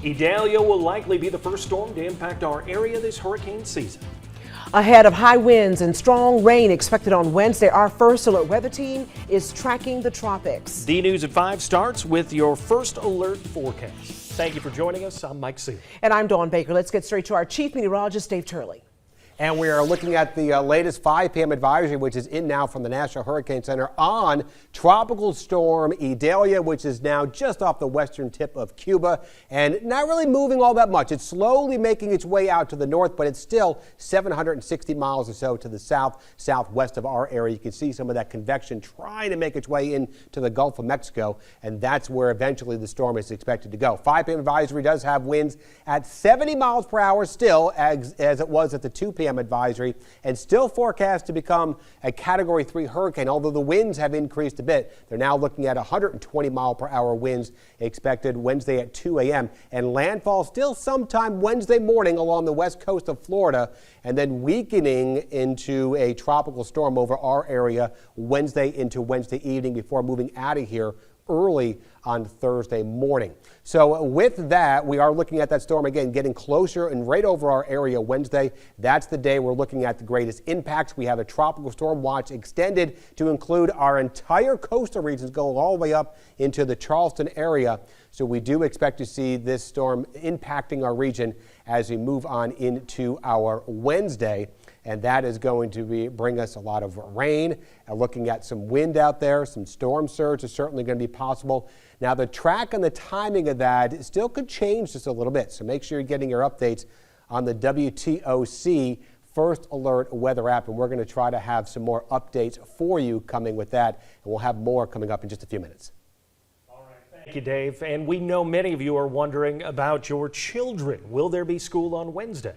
Idalia will likely be the first storm to impact our area this hurricane season. Ahead of high winds and strong rain expected on Wednesday, our first alert weather team is tracking the tropics. The News at 5 starts with your first alert forecast. Thank you for joining us. I'm Mike Seeley. And I'm Dawn Baker. Let's get straight to our chief meteorologist, Dave Turley. And we are looking at the latest 5 p.m. advisory, which is in now from the National Hurricane Center on Tropical Storm Idalia, which is now just off the western tip of Cuba and not really moving all that much. It's slowly making its way out to the north, but it's still 760 miles or so to the southwest of our area. You can see some of that convection trying to make its way into the Gulf of Mexico, and that's where eventually the storm is expected to go. 5 p.m. advisory does have winds at 70 miles per hour still, as it was at the 2 p.m. advisory, and still forecast to become a Category 3 hurricane, although the winds have increased a bit. They're now looking at 120 mile per hour winds expected Wednesday at 2 a.m. and landfall still sometime Wednesday morning along the west coast of Florida, and then weakening into a tropical storm over our area Wednesday into Wednesday evening before moving out of here early on Thursday morning. So with that, we are looking at that storm again getting closer and right over our area Wednesday. That's the day we're looking at the greatest impacts. We have a tropical storm watch extended to include our entire coastal regions going all the way up into the Charleston area. So we do expect to see this storm impacting our region as we move on into our Wednesday. And that is going to bring us a lot of rain. Looking at some wind out there, some storm surge is certainly going to be possible. Now, the track and the timing of that still could change just a little bit. So make sure you're getting your updates on the WTOC First Alert weather app. And we're going to try to have some more updates for you coming with that. And we'll have more coming up in just a few minutes. Thank you, Dave. And we know many of you are wondering about your children. Will there be school on Wednesday?